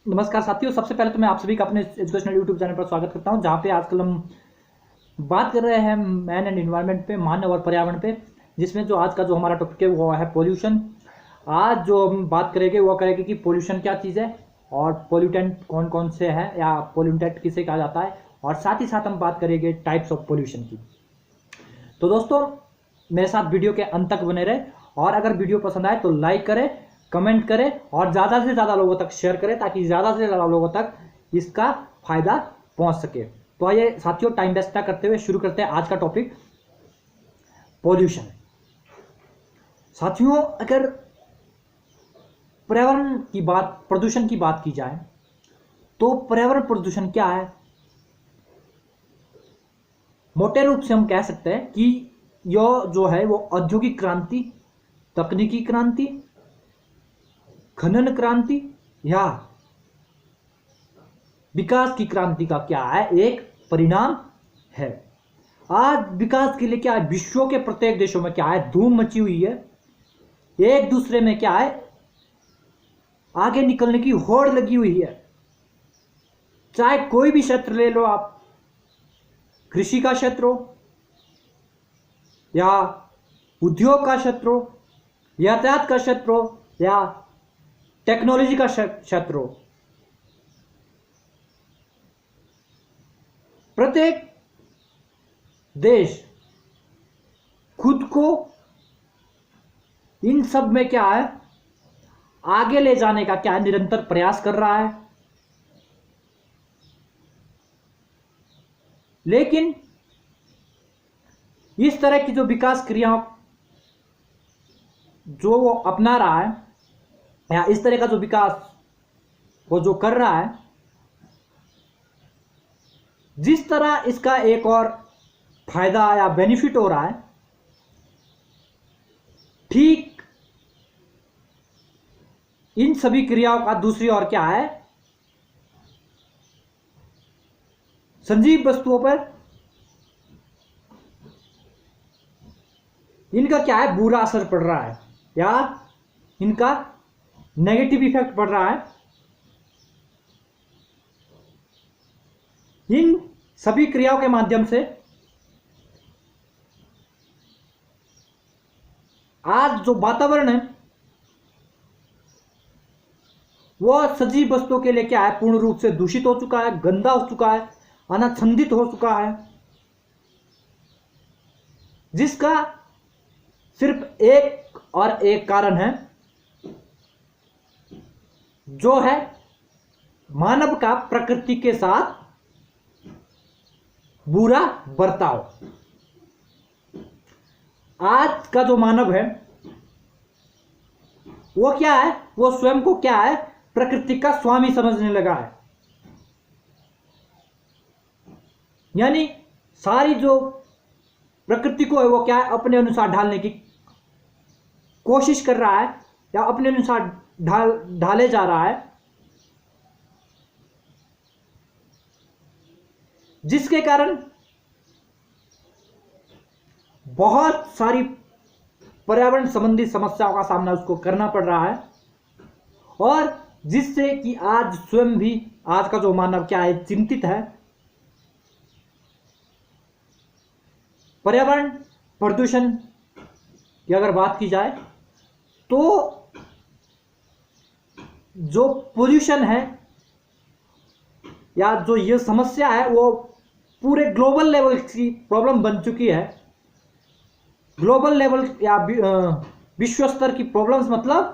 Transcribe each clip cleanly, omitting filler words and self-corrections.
नमस्कार साथियों, सबसे पहले तो मैं आप सभी का अपने एजुकेशनल यूट्यूब चैनल पर स्वागत करता हूं, जहां पे आजकल हम बात कर रहे हैं मैन एंड इन्वायरमेंट पे, मानव और पर्यावरण पे, जिसमें जो आज का जो हमारा टॉपिक है वो है पोल्यूशन। आज जो हम बात करेंगे वो करेंगे कि पोल्यूशन क्या चीज़ है और पोल्यूटेंट कौन कौन से हैं या पोल्यूटेंट किसे कहा जाता है, और साथ ही साथ हम बात करेंगे टाइप्स ऑफ पोल्यूशन की। तो दोस्तों, मेरे साथ वीडियो के अंत तक बने रहे, और अगर वीडियो पसंद आए तो लाइक करें, कमेंट करें और ज़्यादा से ज़्यादा लोगों तक शेयर करें, ताकि ज़्यादा से ज़्यादा लोगों तक इसका फायदा पहुंच सके। तो आइए साथियों, टाइम वेस्ट ना करते हुए शुरू करते हैं आज का टॉपिक, पोल्यूशन। साथियों, अगर पर्यावरण की बात, प्रदूषण की बात की जाए तो पर्यावरण प्रदूषण क्या है? मोटे रूप से हम कह सकते हैं कि यह जो है वो औद्योगिक क्रांति, तकनीकी क्रांति, खनन क्रांति या विकास की क्रांति का क्या है, एक परिणाम है। आज विकास के लिए क्या है, विश्व के प्रत्येक देशों में क्या है, धूम मची हुई है। एक दूसरे में क्या है, आगे निकलने की होड़ लगी हुई है। चाहे कोई भी क्षेत्र ले लो आप, कृषि का क्षेत्र हो या उद्योग का क्षेत्र हो, यातायात का क्षेत्र हो या टेक्नोलॉजी का क्षेत्र हो, प्रत्येक देश खुद को इन सब में क्या है, आगे ले जाने का क्या है, निरंतर प्रयास कर रहा है। लेकिन इस तरह की जो विकास क्रियाओं जो वो अपना रहा है, या इस तरह का जो विकास वो जो कर रहा है, जिस तरह इसका एक और फायदा या बेनिफिट हो रहा है, ठीक इन सभी क्रियाओं का दूसरी ओर क्या है, सजीव वस्तुओं पर इनका क्या है, बुरा असर पड़ रहा है या इनका नेगेटिव इफेक्ट पड़ रहा है। इन सभी क्रियाओं के माध्यम से आज जो वातावरण है वो सजीव वस्तुओं के लिए क्या है, पूर्ण रूप से दूषित हो चुका है, गंदा हो चुका है, अनाच्छादित हो चुका है, जिसका सिर्फ एक और एक कारण है, जो है मानव का प्रकृति के साथ बुरा बर्ताव। आज का जो मानव है वो क्या है, वो स्वयं को क्या है, प्रकृति का स्वामी समझने लगा है। यानी सारी जो प्रकृति को है वो क्या है, अपने अनुसार ढालने की कोशिश कर रहा है या अपने अनुसार ढाले जा रहा है, जिसके कारण बहुत सारी पर्यावरण संबंधी समस्याओं का सामना उसको करना पड़ रहा है, और जिससे कि आज स्वयं भी, आज का जो मानव क्या है, चिंतित है। पर्यावरण प्रदूषण की अगर बात की जाए तो जो पोल्यूशन है या जो ये समस्या है वो पूरे ग्लोबल लेवल की प्रॉब्लम बन चुकी है। ग्लोबल लेवल या विश्व स्तर की प्रॉब्लम्स, मतलब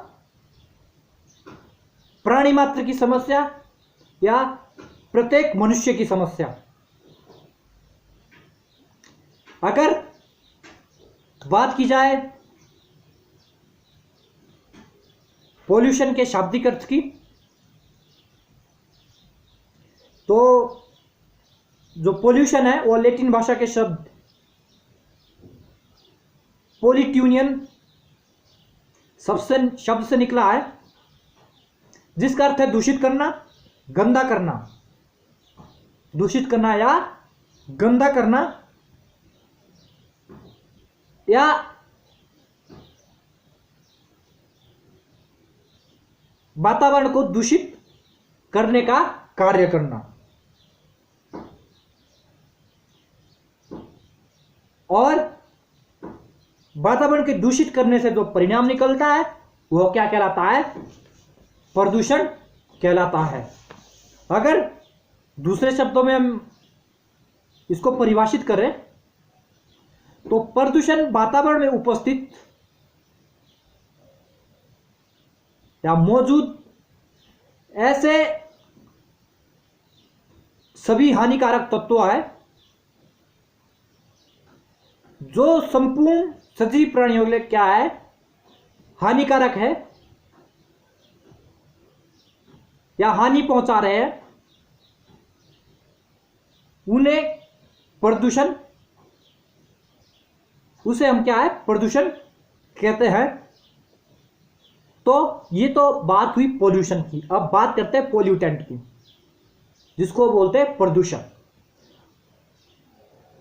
प्राणी मात्र की समस्या या प्रत्येक मनुष्य की समस्या। अगर बात की जाए पोल्यूशन के शाब्दिक अर्थ की, तो जो पोल्यूशन है वो लैटिन भाषा के शब्द पोलिट्यूनियन शब्द से निकला है, जिसका अर्थ है दूषित करना, गंदा करना, दूषित करना या गंदा करना, या वातावरण को दूषित करने का कार्य करना। और वातावरण के दूषित करने से जो परिणाम निकलता है वह क्या कहलाता है? प्रदूषण कहलाता है। अगर दूसरे शब्दों में हम इसको परिभाषित करें तो प्रदूषण वातावरण में उपस्थित या मौजूद ऐसे सभी हानिकारक तत्व है जो संपूर्ण सजीव प्राणियों के लिए क्या है? हानिकारक है या हानि पहुंचा रहे हैं, उन्हें प्रदूषण, उसे हम क्या है? प्रदूषण कहते हैं। तो ये तो बात हुई पोल्यूशन की। अब बात करते हैं पोल्यूटेंट की, जिसको बोलते हैं प्रदूषण।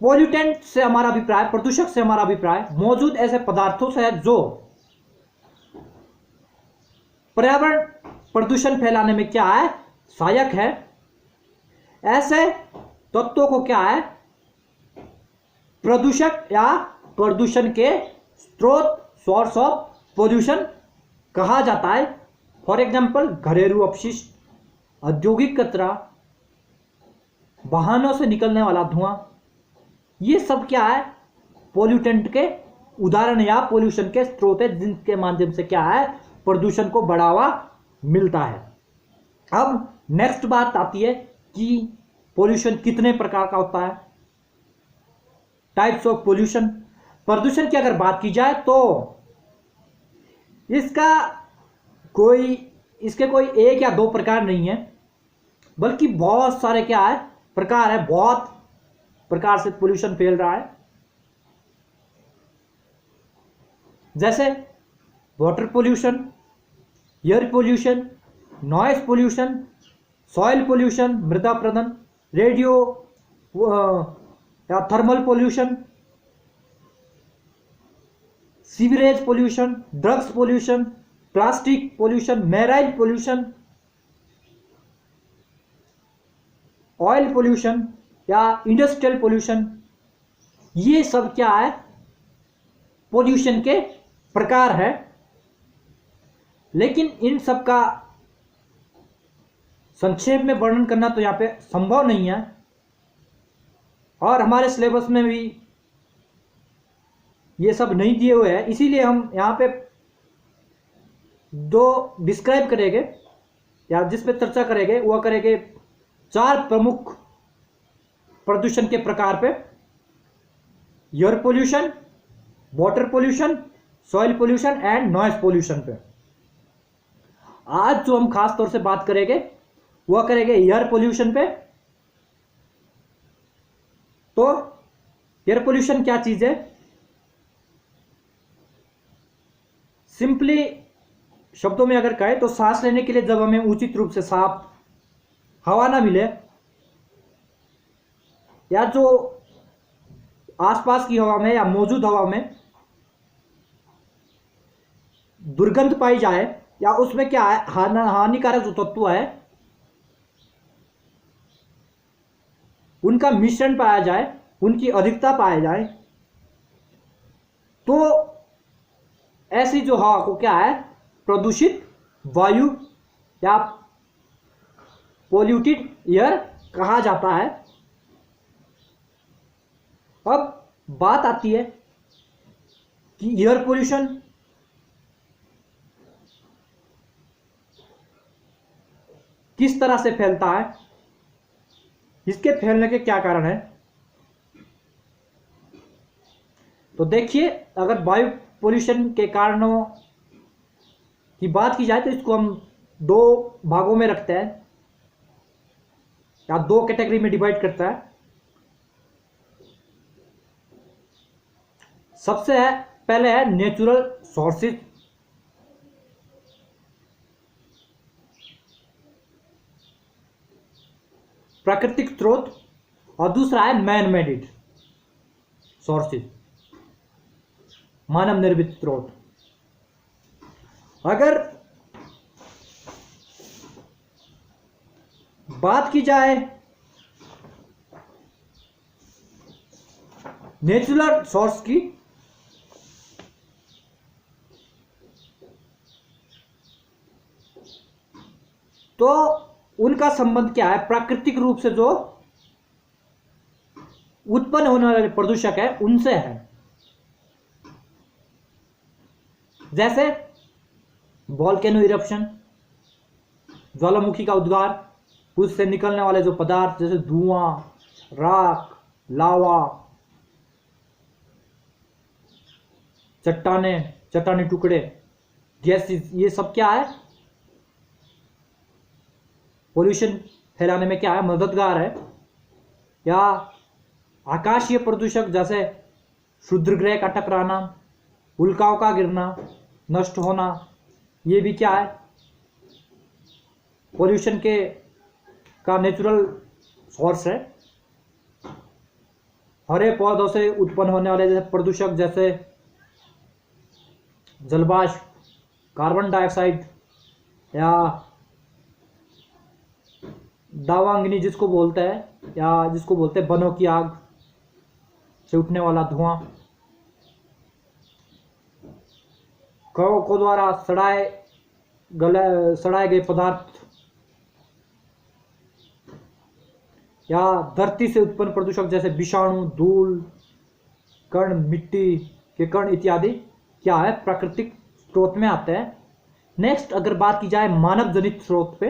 पोल्यूटेंट से हमारा अभिप्राय, प्रदूषक से हमारा अभिप्राय मौजूद ऐसे पदार्थों से है जो पर्यावरण प्रदूषण फैलाने में क्या है? सहायक है। ऐसे तत्वों को क्या है? प्रदूषक या प्रदूषण के स्रोत, सोर्स ऑफ पोल्यूशन कहा जाता है। फॉर एग्जाम्पल घरेलू अपशिष्ट, औद्योगिक कचरा, वाहनों से निकलने वाला धुआं, ये सब क्या है? पोल्यूटेंट के उदाहरण या पोल्यूशन के स्रोत है, जिनके माध्यम से क्या है? प्रदूषण को बढ़ावा मिलता है। अब नेक्स्ट बात आती है कि पोल्यूशन कितने प्रकार का होता है? Types of pollution. प्रदूषण की अगर बात की जाए तो इसके कोई एक या दो प्रकार नहीं है, बल्कि बहुत सारे क्या है? प्रकार है। बहुत प्रकार से पोल्यूशन फैल रहा है। जैसे water pollution, air pollution, noise pollution, soil pollution, मृदा प्रदूषण, रेडियो या thermal pollution, sewerage pollution, drugs pollution, plastic pollution, marine pollution, oil pollution या इंडस्ट्रियल पोल्यूशन, ये सब क्या है? पोल्यूशन के प्रकार है। लेकिन इन सब का संक्षेप में वर्णन करना तो यहाँ पे संभव नहीं है, और हमारे सिलेबस में भी ये सब नहीं दिए हुए हैं। इसीलिए हम यहाँ पे दो डिस्क्राइब करेंगे या जिस पे चर्चा करेंगे वह करेंगे 4 प्रमुख प्रदूषण के प्रकार पे: air pollution, water pollution, soil pollution and noise pollution पे। आज जो हम खास तौर से बात करेंगे वह करेंगे एयर पोल्यूशन पे। तो एयर पोल्यूशन क्या चीज है? सिंपली शब्दों में अगर कहें तो सांस लेने के लिए जब हमें उचित रूप से साफ हवा ना मिले, या जो आसपास की हवा में या मौजूद हवा में दुर्गंध पाई जाए, या उसमें क्या है? हानिकारक जो तत्व है उनका मिश्रण पाया जाए, उनकी अधिकता पाया जाए, तो ऐसी जो हवा को क्या है? प्रदूषित वायु या पोल्यूटेड एयर कहा जाता है। अब बात आती है कि एयर पोल्यूशन किस तरह से फैलता है, इसके फैलने के क्या कारण है। तो देखिए, अगर वायु पोल्यूशन के कारणों की बात की जाए तो इसको हम 2 भागों में रखते हैं या 2 कैटेगरी में डिवाइड करता है। सबसे पहले है नेचुरल सोर्सेज, प्राकृतिक स्रोत, और दूसरा है मैन मेड सोर्सेज, मानव निर्मित स्रोत। अगर बात की जाए नेचुरल सोर्स की, तो उनका संबंध क्या है, प्राकृतिक रूप से जो उत्पन्न होने वाले प्रदूषक है उनसे है। जैसे वॉल्केनो इरप्शन, ज्वालामुखी का उद्गार, उससे निकलने वाले जो पदार्थ जैसे धुआं, राख, लावा, चट्टानी टुकड़े, गैसेस, ये सब क्या है, पोल्यूशन फैलाने में क्या है, मददगार है। या आकाशीय प्रदूषक जैसे क्षुद्रग्रह का टकराना, उल्काओं का गिरना, नष्ट होना, ये भी क्या है, पोल्यूशन का नेचुरल सोर्स है। हरे पौधों से उत्पन्न होने वाले जैसे प्रदूषक जैसे जलवाष्प, कार्बन डाइऑक्साइड, या दावांगिनी जिसको बोलते हैं, या जिसको बोलते हैं वनों की आग से उठने वाला धुआं, कौओं को द्वारा सड़ाए गए पदार्थ, या धरती से उत्पन्न प्रदूषक जैसे विषाणु, धूल कण, मिट्टी के कण इत्यादि क्या है, प्राकृतिक स्रोत में आते हैं। नेक्स्ट अगर बात की जाए मानव जनित स्रोत पे,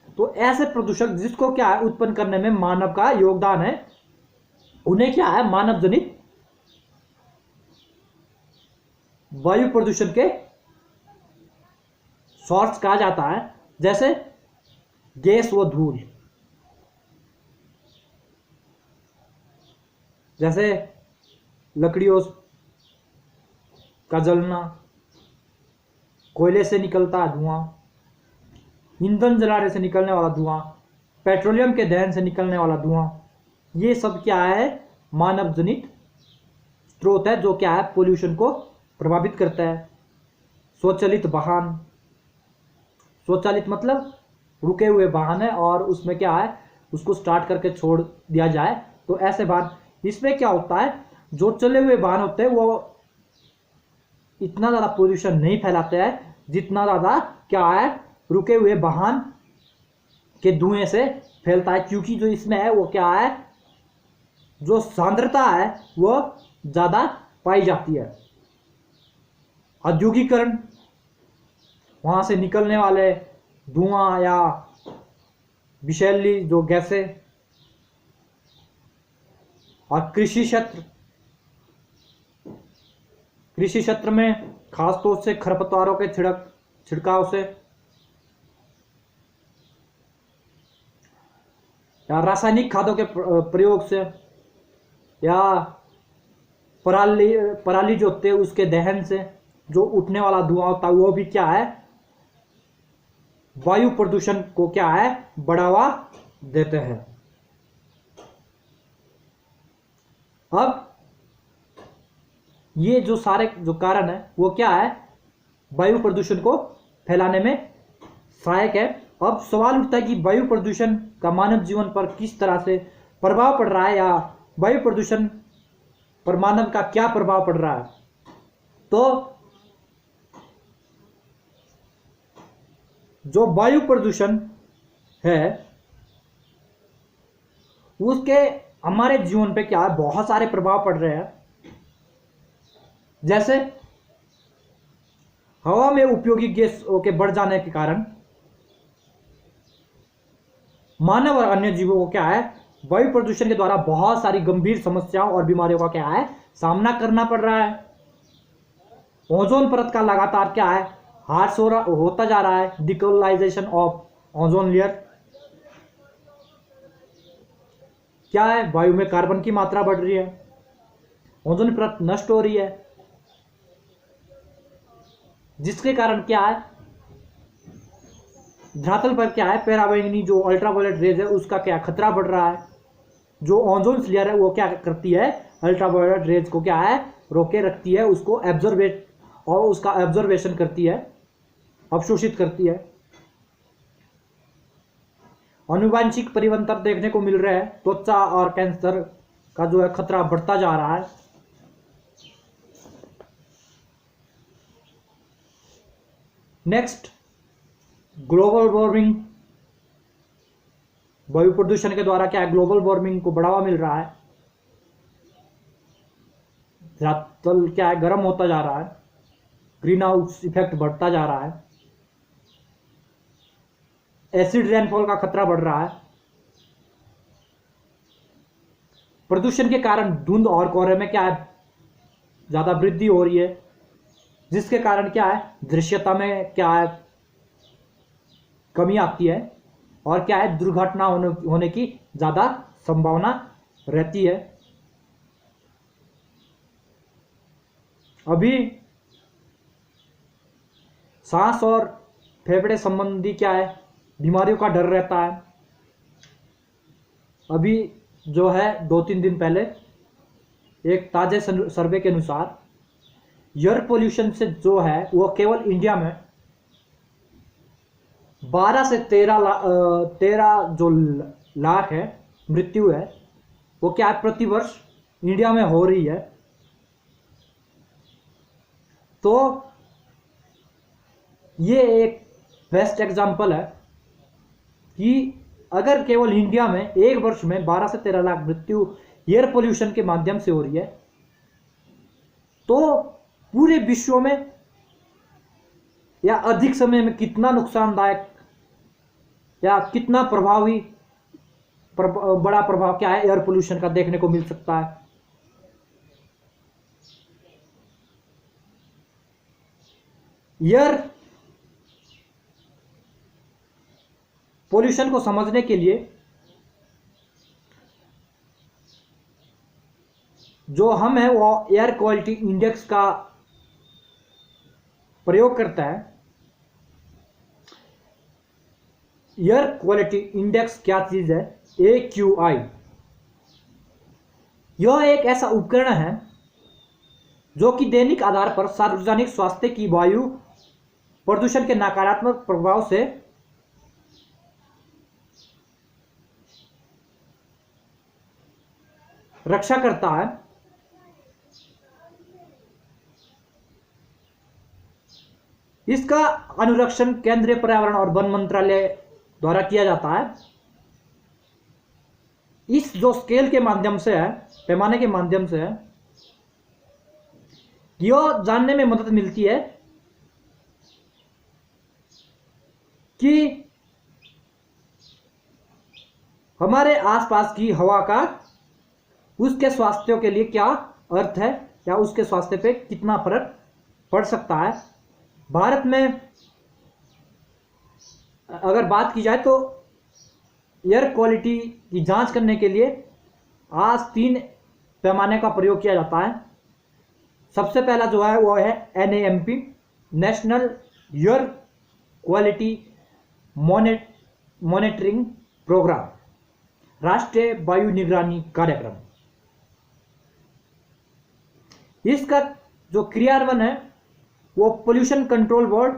तो ऐसे प्रदूषक जिसको क्या है उत्पन्न करने में मानव का योगदान है, उन्हें क्या है मानव जनित वायु प्रदूषण के सोर्स कहा जाता है। जैसे गैस व धूल, जैसे लकड़ियों का जलना, कोयले से निकलता धुआं, ईंधन जलाने से निकलने वाला धुआं, पेट्रोलियम के दहन से निकलने वाला धुआं, ये सब क्या है मानव जनित स्रोत है जो क्या है पोल्यूशन को प्रभावित करता है। स्वचालित वाहन, स्वचालित मतलब रुके हुए वाहन है और उसमें क्या है उसको स्टार्ट करके छोड़ दिया जाए, तो ऐसे वाहन, इसमें क्या होता है जो चले हुए वाहन होते हैं वो इतना ज़्यादा पोल्यूशन नहीं फैलाते हैं जितना ज़्यादा क्या है रुके हुए वाहन के धुएं से फैलता है, क्योंकि जो इसमें है वो क्या है जो सांद्रता है वो ज़्यादा पाई जाती है। औद्योगिकरण, वहाँ से निकलने वाले धुआं या विषैली जो गैसें, और कृषि क्षेत्र में खासतौर से खरपतवारों के छिड़काव से, या रासायनिक खादों के प्रयोग से, या पराली जो होते हैं उसके दहन से जो उठने वाला धुआं होता है, वो भी क्या है वायु प्रदूषण को क्या है बढ़ावा देते हैं। अब ये जो सारे जो कारण है वो क्या है वायु प्रदूषण को फैलाने में सहायक है। अब सवाल उठता है कि वायु प्रदूषण का मानव जीवन पर किस तरह से प्रभाव पड़ रहा है, या वायु प्रदूषण पर मानव का क्या प्रभाव पड़ रहा है। तो जो वायु प्रदूषण है उसके हमारे जीवन पे क्या है बहुत सारे प्रभाव पड़ रहे हैं। जैसे हवा में उपयोगी गैसों के बढ़ जाने के कारण मानव और अन्य जीवों को क्या है वायु प्रदूषण के द्वारा बहुत सारी गंभीर समस्याओं और बीमारियों का क्या है सामना करना पड़ रहा है। ओजोन परत का लगातार क्या है हार्श होता जा रहा है, डिकोलाइजेशन ऑफ ओजोन लेयर। क्या है वायु में कार्बन की मात्रा बढ़ रही है, ओजोन परत नष्ट हो रही है, जिसके कारण क्या है धरातल पर क्या है पैराबैंगनी जो अल्ट्रावायलेट रेज है उसका क्या खतरा बढ़ रहा है। जो ओजोन लेयर है वो क्या करती है अल्ट्रावायलेट रेज को क्या है रोके रखती है, उसको एब्जॉर्बेट और उसका एब्जॉर्बेशन करती है, अवशोषित करती है। आनुवांशिक परिवर्तन देखने को मिल रहे हैं, त्वचा और कैंसर का जो है खतरा बढ़ता जा रहा है। Next, global warming. वायु प्रदूषण के द्वारा क्या है, ग्लोबल वार्मिंग को बढ़ावा मिल रहा है। तल क्या है, गर्म होता जा रहा है, ग्रीन हाउस इफेक्ट बढ़ता जा रहा है, एसिड रेनफॉल का खतरा बढ़ रहा है। प्रदूषण के कारण धुंध और कोहरे में क्या है, ज्यादा वृद्धि हो रही है, जिसके कारण क्या है, दृश्यता में क्या है, कमी आती है और क्या है, दुर्घटना होने की ज्यादा संभावना रहती है। अभी सांस और फेफड़े संबंधी क्या है, बीमारियों का डर रहता है। अभी जो है 2-3 दिन पहले एक ताजे सर्वे के अनुसार एयर पोल्यूशन से जो है वो केवल इंडिया में 12 से 13 जो लाख है मृत्यु है, वो क्या है, प्रतिवर्ष इंडिया में हो रही है। तो ये एक बेस्ट एग्जांपल है कि अगर केवल इंडिया में एक वर्ष में 12 से 13 लाख मृत्यु एयर पोल्यूशन के माध्यम से हो रही है, तो पूरे विश्व में या अधिक समय में कितना नुकसानदायक या कितना प्रभावी बड़ा प्रभाव क्या है एयर पोल्यूशन का देखने को मिल सकता है। एयर पोल्यूशन को समझने के लिए जो हम है वो एयर क्वालिटी इंडेक्स का प्रयोग करता है। एयर क्वालिटी इंडेक्स क्या चीज है, AQI। यह एक ऐसा उपकरण है जो कि दैनिक आधार पर सार्वजनिक स्वास्थ्य की वायु प्रदूषण के नकारात्मक प्रभाव से रक्षा करता है। इसका अनुरक्षण केंद्रीय पर्यावरण और वन मंत्रालय द्वारा किया जाता है। इस जो स्केल के माध्यम से है, पैमाने के माध्यम से है, यह जानने में मदद मिलती है कि हमारे आसपास की हवा का उसके स्वास्थ्य के लिए क्या अर्थ है या उसके स्वास्थ्य पे कितना फर्क पड़ सकता है। भारत में अगर बात की जाए तो एयर क्वालिटी की जांच करने के लिए आज 3 पैमाने का प्रयोग किया जाता है। सबसे पहला जो है वो है NAMP, national air quality monitoring programme, राष्ट्रीय वायु निगरानी कार्यक्रम। इसका जो क्रियान्वयन है वो पोल्यूशन कंट्रोल बोर्ड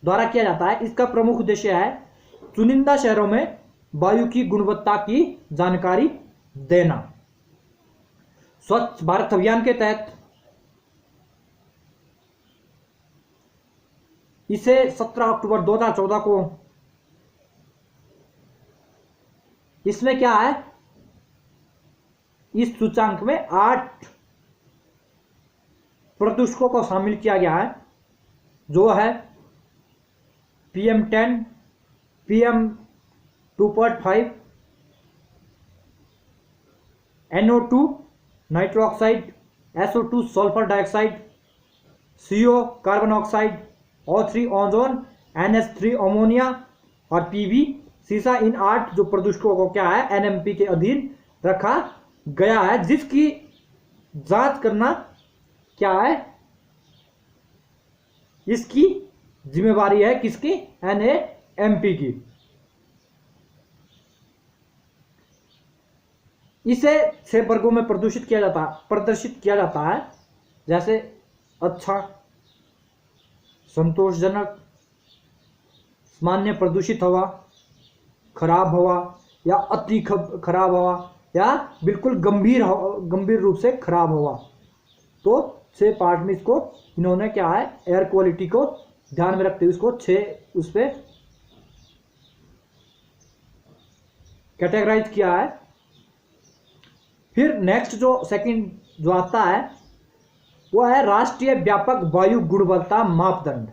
द्वारा किया जाता है। इसका प्रमुख उद्देश्य है चुनिंदा शहरों में वायु की गुणवत्ता की जानकारी देना। स्वच्छ भारत अभियान के तहत इसे 17 अक्टूबर 2014 को इसमें क्या है, इस सूचांक में 8 प्रदूषकों को शामिल किया गया है, जो है PM10, PM2.5, NO2 nitro oxide, SO2 sulphur dioxide, CO carbon oxide, O3 ozone, NH3 ammonia और PV सीसा। इन 8 जो प्रदूषकों को क्या है NMP के अधीन रखा गया है, जिसकी जांच करना क्या है, इसकी जिम्मेवारी है किसकी, NAMP की। इसे 6 वर्गों में प्रदर्शित किया जाता है, जैसे अच्छा, संतोषजनक, सामान्य प्रदूषित हवा, खराब हवा या अति खराब हवा या बिल्कुल गंभीर रूप से खराब हवा। तो 6 पार्ट में इसको इन्होंने क्या है एयर क्वालिटी को ध्यान में रखते हुए इसको 6 उस पर कैटेगराइज किया है। फिर नेक्स्ट जो सेकंड जो आता है वो है राष्ट्रीय व्यापक वायु गुणवत्ता मापदंड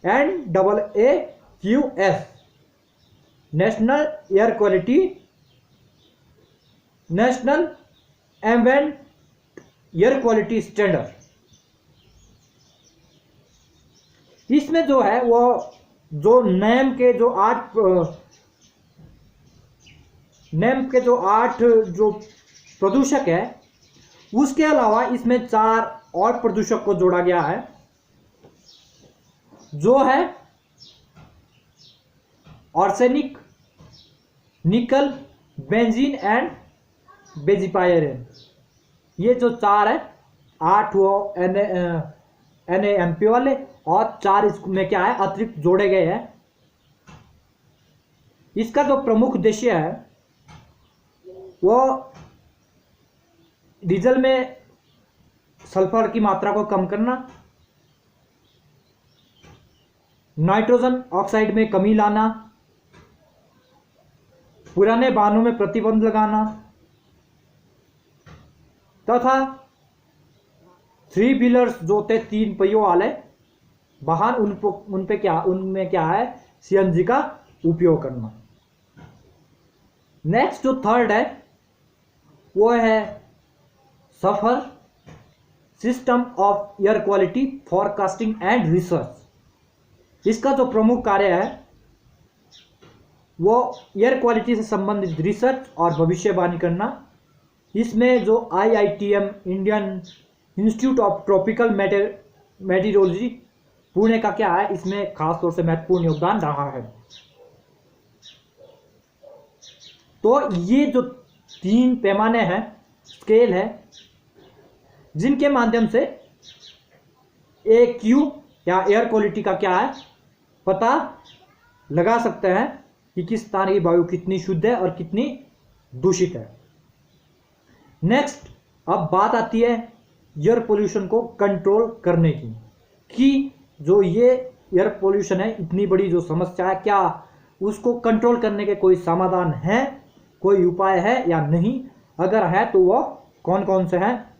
NAAQS, national air quality, national ambient air quality standard. इसमें जो है वो जो नेम के जो 8 जो प्रदूषक है उसके अलावा इसमें 4 और प्रदूषक को जोड़ा गया है जो है आर्सेनिक, निकल, बेंजीन एंड बेंजीपायरेन। ये जो 4 है 8 वो NAMP वाले और 4 इसमें क्या है अतिरिक्त जोड़े गए हैं। इसका जो प्रमुख उद्देश्य है वो डीजल में सल्फर की मात्रा को कम करना, नाइट्रोजन ऑक्साइड में कमी लाना, पुराने वाहनों में प्रतिबंध लगाना तथा 3 व्हीलर्स जो होते 3 पहियों वाले वाहन उनमें क्या है CNG का उपयोग करना। नेक्स्ट जो थर्ड है वो है SAFAR system of air quality forecasting and research. इसका जो प्रमुख कार्य है वो एयर क्वालिटी से संबंधित रिसर्च और भविष्यवाणी करना। इसमें जो IITM Indian institute of tropical meteorology Pune का क्या है इसमें खास तौर से महत्वपूर्ण योगदान रहा है। तो ये जो 3 पैमाने हैं स्केल है जिनके माध्यम से AQ या एयर क्वालिटी का क्या है पता लगा सकते हैं कि किस तरह की वायु कितनी शुद्ध है और कितनी दूषित है। नेक्स्ट अब बात आती है एयर पोल्यूशन को कंट्रोल करने की कि जो ये एयर पोल्यूशन है इतनी बड़ी जो समस्या है क्या उसको कंट्रोल करने के कोई समाधान है, कोई उपाय है या नहीं, अगर है तो वो कौन कौन से हैं।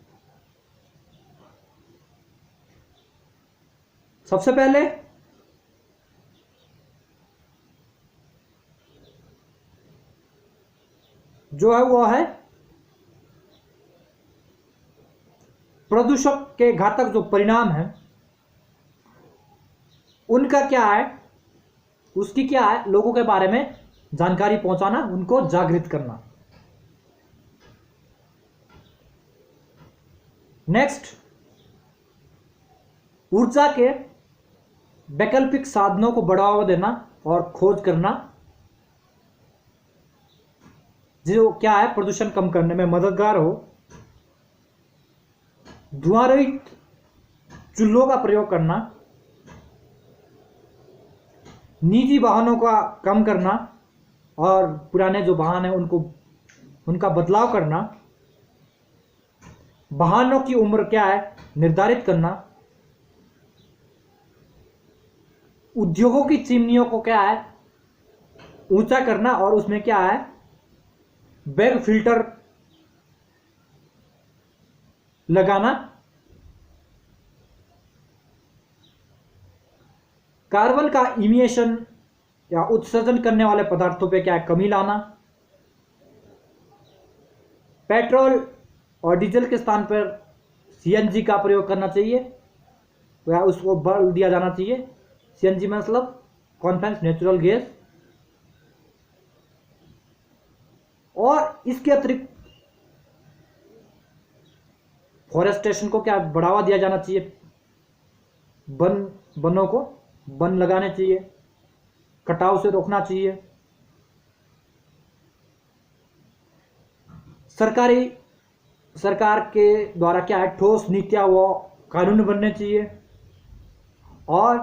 सबसे पहले जो है वो है प्रदूषक के घातक जो परिणाम हैं उनका क्या है उसकी क्या है लोगों के बारे में जानकारी पहुंचाना, उनको जागृत करना। नेक्स्ट ऊर्जा के वैकल्पिक साधनों को बढ़ावा देना और खोज करना जो क्या है प्रदूषण कम करने में मददगार हो। धुआं रहित चूल्हों का प्रयोग करना, निजी वाहनों का कम करना और पुराने जो वाहन है उनका बदलाव करना, वाहनों की उम्र क्या है निर्धारित करना, उद्योगों की चिमनियों को क्या है ऊंचा करना और उसमें क्या है बैग फिल्टर लगाना, कार्बन का इमिशन या उत्सर्जन करने वाले पदार्थों पे क्या है कमी लाना, पेट्रोल और डीजल के स्थान पर CNG का प्रयोग करना चाहिए या उसको बल दिया जाना चाहिए। CNG मतलब कॉन्वेंशनल नेचुरल गैस। और इसके अतिरिक्त फॉरेस्टेशन को क्या बढ़ावा दिया जाना चाहिए, वनों को वन लगाने चाहिए, कटाव से रोकना चाहिए। सरकार के द्वारा क्या है ठोस नीतियां व कानून बनने चाहिए और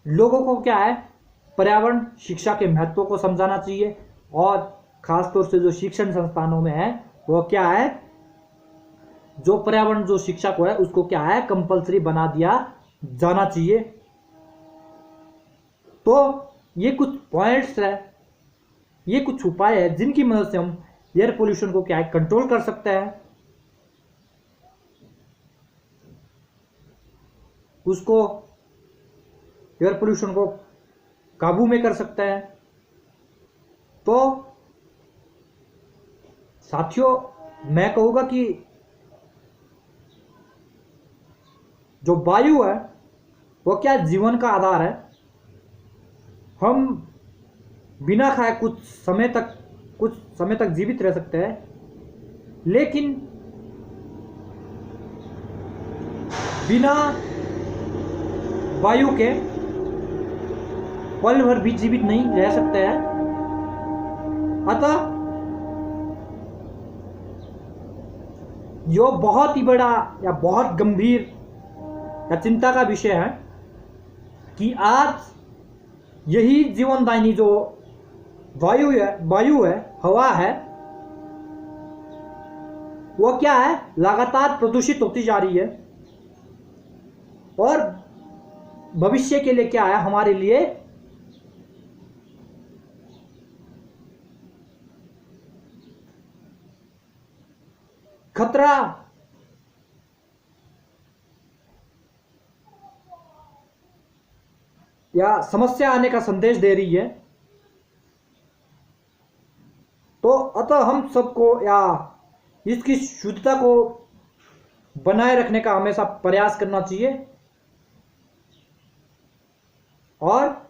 लोगों को क्या है, पर्यावरण शिक्षा के महत्व को समझाना चाहिए, और खासतौर से जो शिक्षण संस्थानों में है वो क्या है, जो पर्यावरण जो शिक्षा को है उसको क्या है, कंपलसरी बना दिया जाना चाहिए। तो ये कुछ पॉइंट्स है, ये कुछ उपाय है जिनकी मदद से हम एयर पोल्यूशन को क्या है, कंट्रोल कर सकते हैं, उसको एयर पोल्यूशन को काबू में कर सकते हैं। तो साथियों, मैं कहूँगा कि जो वायु है वो क्या जीवन का आधार है। हम बिना खाए कुछ समय तक जीवित रह सकते हैं, लेकिन बिना वायु के पल भर भी जीवित नहीं रह सकते हैं। अतः यो बहुत ही बड़ा या बहुत गंभीर या चिंता का विषय है कि आज यही जीवनदायिनी जो वायु है, हवा है, वो क्या है, लगातार प्रदूषित होती जा रही है, और भविष्य के लिए क्या है, हमारे लिए खतरा या समस्या आने का संदेश दे रही है। तो अतः हम सबको या इसकी शुद्धता को बनाए रखने का हमेशा प्रयास करना चाहिए, और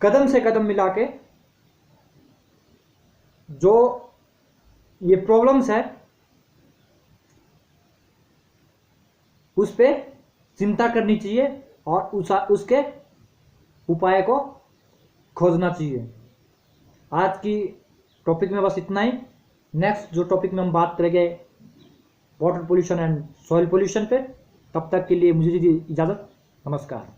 कदम से कदम मिला के जो ये प्रॉब्लम्स है उस पे चिंता करनी चाहिए और उसके उपाय को खोजना चाहिए। आज की टॉपिक में बस इतना ही। नेक्स्ट जो टॉपिक में हम बात करेंगे water pollution and soil pollution पे, तब तक के लिए मुझे दीजिए इजाज़त। नमस्कार।